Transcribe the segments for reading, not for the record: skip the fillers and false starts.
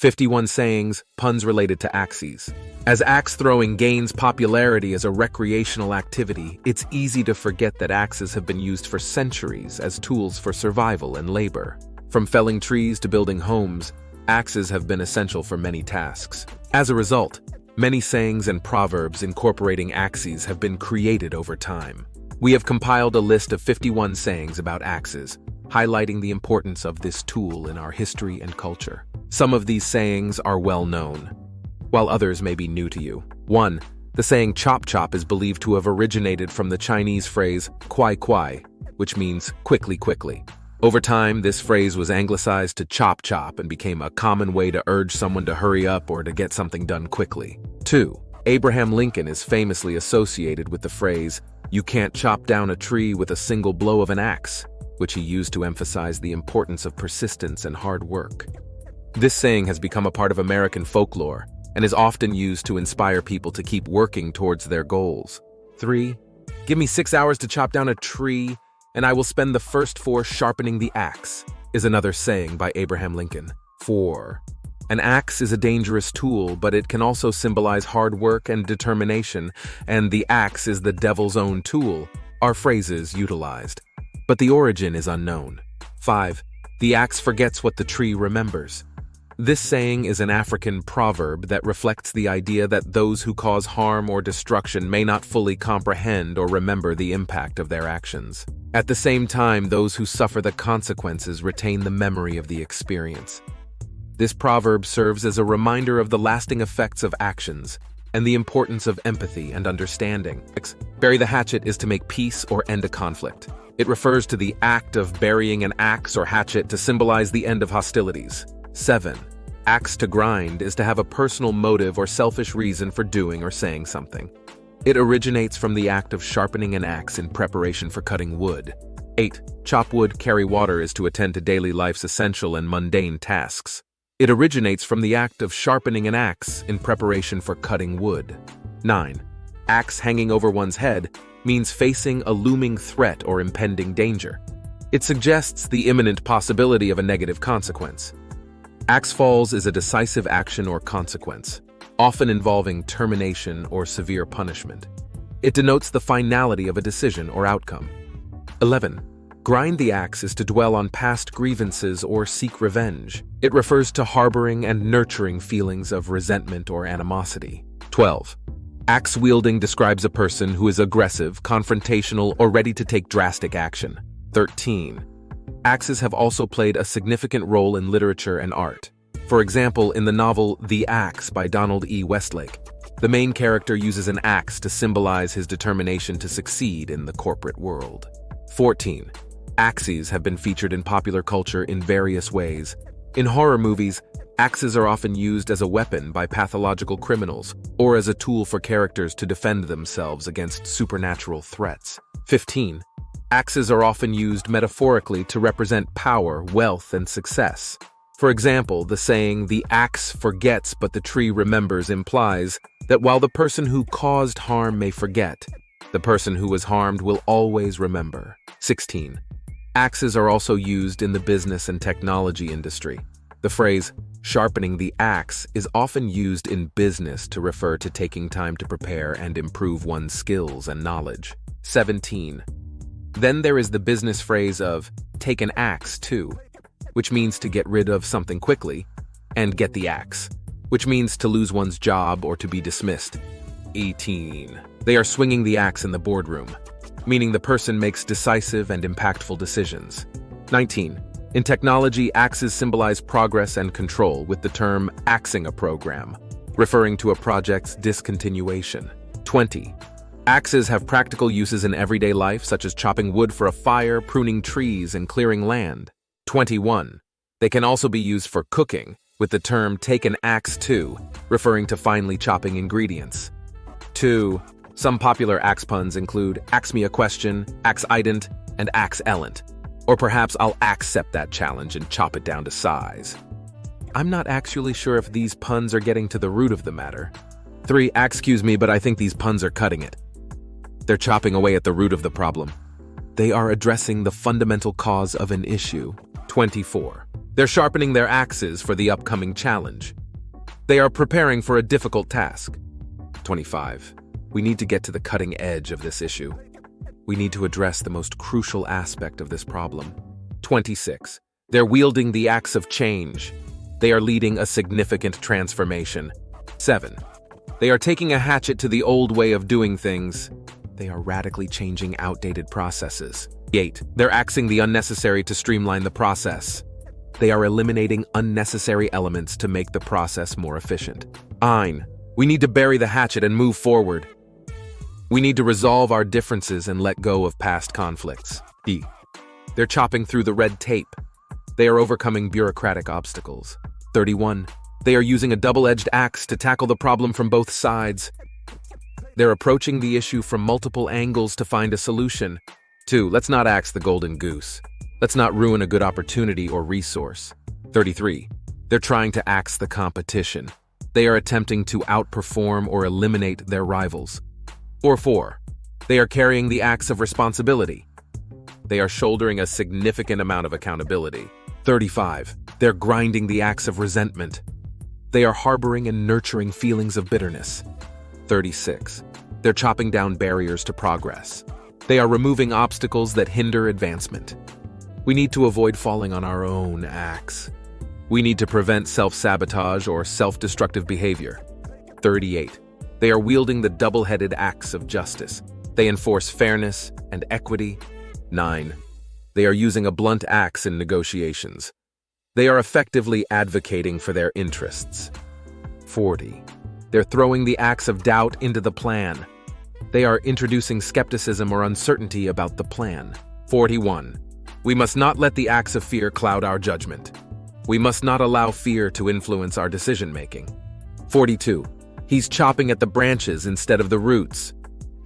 51 sayings, puns related to axes. As axe throwing gains popularity as a recreational activity, it's easy to forget that axes have been used for centuries as tools for survival and labor. From felling trees to building homes, axes have been essential for many tasks. As a result, many sayings and proverbs incorporating axes have been created over time. We have compiled a list of 51 sayings about axes, highlighting the importance of this tool in our history and culture. Some of these sayings are well known, while others may be new to you. 1. The saying chop chop is believed to have originated from the Chinese phrase kwai kwai, which means quickly quickly. Over time, this phrase was anglicized to chop chop and became a common way to urge someone to hurry up or to get something done quickly. 2. Abraham Lincoln is famously associated with the phrase, "You can't chop down a tree with a single blow of an axe," which he used to emphasize the importance of persistence and hard work. This saying has become a part of American folklore and is often used to inspire people to keep working towards their goals. 3. Give me 6 hours to chop down a tree, and I will spend the first 4 sharpening the axe, is another saying by Abraham Lincoln. 4. An axe is a dangerous tool, but it can also symbolize hard work and determination, and the axe is the devil's own tool, are phrases utilized. But the origin is unknown. 5. The axe forgets what the tree remembers. This saying is an African proverb that reflects the idea that those who cause harm or destruction may not fully comprehend or remember the impact of their actions. At the same time, those who suffer the consequences retain the memory of the experience. This proverb serves as a reminder of the lasting effects of actions and the importance of empathy and understanding. 6. Bury the hatchet is to make peace or end a conflict. It refers to the act of burying an axe or hatchet to symbolize the end of hostilities. 7. Axe to grind is to have a personal motive or selfish reason for doing or saying something. It originates from the act of sharpening an axe in preparation for cutting wood. 8. Chop wood, carry water is to attend to daily life's essential and mundane tasks. It originates from the act of sharpening an axe in preparation for cutting wood. 9. Axe hanging over one's head means facing a looming threat or impending danger. It suggests the imminent possibility of a negative consequence. Axe falls is a decisive action or consequence, often involving termination or severe punishment. It denotes the finality of a decision or outcome. 11. Grind the axe is to dwell on past grievances or seek revenge. It refers to harboring and nurturing feelings of resentment or animosity. 12. Axe wielding describes a person who is aggressive, confrontational, or ready to take drastic action. 13. Axes have also played a significant role in literature and art. For example, in the novel The Axe by Donald E. Westlake, the main character uses an axe to symbolize his determination to succeed in the corporate world. 14. Axes have been featured in popular culture in various ways. In horror movies, axes are often used as a weapon by pathological criminals or as a tool for characters to defend themselves against supernatural threats. 15. Axes are often used metaphorically to represent power, wealth, and success. For example, the saying, "The axe forgets but the tree remembers," implies that while the person who caused harm may forget, the person who was harmed will always remember. 16. Axes are also used in the business and technology industry. The phrase, "sharpening the axe," is often used in business to refer to taking time to prepare and improve one's skills and knowledge. 17. Then there is the business phrase of "take an axe too," which means to get rid of something quickly, and "get the axe," which means to lose one's job or to be dismissed. 18. They are swinging the axe in the boardroom, meaning the person makes decisive and impactful decisions. 19. In technology, axes symbolize progress and control, with the term "axing a program," referring to a project's discontinuation. 20. Axes have practical uses in everyday life, such as chopping wood for a fire, pruning trees, and clearing land. 21. They can also be used for cooking, with the term "take an axe too," referring to finely chopping ingredients. 2. Some popular axe puns include "axe me a question," "axe-ident," and "axe-ellent." Or perhaps "I'll accept that challenge and chop it down to size." I'm not actually sure if these puns are getting to the root of the matter. 3. Excuse me, but I think these puns are cutting it. They're chopping away at the root of the problem. They are addressing the fundamental cause of an issue. 24. They're sharpening their axes for the upcoming challenge. They are preparing for a difficult task. 25. We need to get to the cutting edge of this issue. We need to address the most crucial aspect of this problem. 26. They're wielding the axe of change. They are leading a significant transformation. 7. They are taking a hatchet to the old way of doing things. They are radically changing outdated processes. 8. They're axing the unnecessary to streamline the process. They are eliminating unnecessary elements to make the process more efficient. 9. We need to bury the hatchet and move forward. We need to resolve our differences and let go of past conflicts. E. They're chopping through the red tape. They are overcoming bureaucratic obstacles. 31. They are using a double-edged axe to tackle the problem from both sides. They're approaching the issue from multiple angles to find a solution. 2. Let's not axe the golden goose. Let's not ruin a good opportunity or resource. 33. They're trying to axe the competition. They are attempting to outperform or eliminate their rivals. 4. They are carrying the axe of responsibility. They are shouldering a significant amount of accountability. 35. They're grinding the axe of resentment. They are harboring and nurturing feelings of bitterness. 36. They're chopping down barriers to progress. They are removing obstacles that hinder advancement. We need to avoid falling on our own axe. We need to prevent self-sabotage or self-destructive behavior. 38. They are wielding the double-headed axe of justice. They enforce fairness and equity. 9. They are using a blunt axe in negotiations. They are effectively advocating for their interests. 40. They're throwing the axe of doubt into the plan. They are introducing skepticism or uncertainty about the plan. 41. We must not let the axe of fear cloud our judgment. We must not allow fear to influence our decision-making. 42. He's chopping at the branches instead of the roots.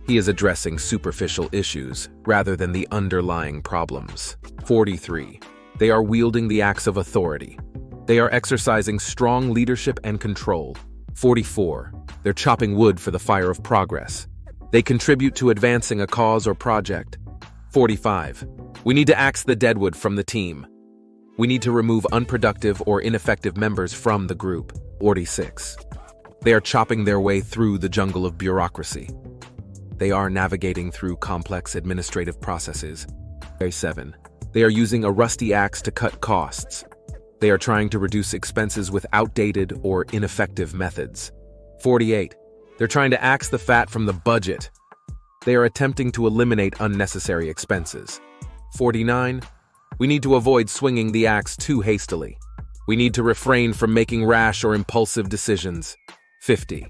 He is addressing superficial issues rather than the underlying problems. 43. They are wielding the axe of authority. They are exercising strong leadership and control. 44. They're chopping wood for the fire of progress. They contribute to advancing a cause or project. 45. We need to axe the deadwood from the team. We need to remove unproductive or ineffective members from the group. 46. They are chopping their way through the jungle of bureaucracy. They are navigating through complex administrative processes. 47. They are using a rusty axe to cut costs. They are trying to reduce expenses with outdated or ineffective methods. 48. They're trying to axe the fat from the budget. They are attempting to eliminate unnecessary expenses. 49. We need to avoid swinging the axe too hastily. We need to refrain from making rash or impulsive decisions. 50.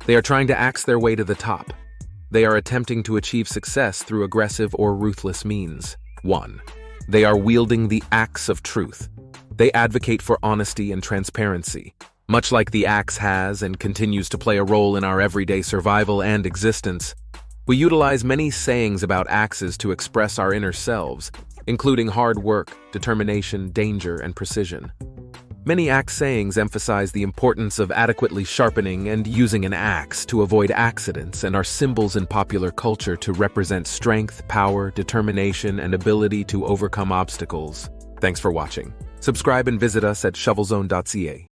They are trying to axe their way to the top. They are attempting to achieve success through aggressive or ruthless means. 1. They are wielding the axe of truth. They advocate for honesty and transparency. Much like the axe has and continues to play a role in our everyday survival and existence, we utilize many sayings about axes to express our inner selves, including hard work, determination, danger, and precision. Many axe sayings emphasize the importance of adequately sharpening and using an axe to avoid accidents and are symbols in popular culture to represent strength, power, determination, and ability to overcome obstacles. Thanks for watching. Subscribe and visit us at shovelzone.ca.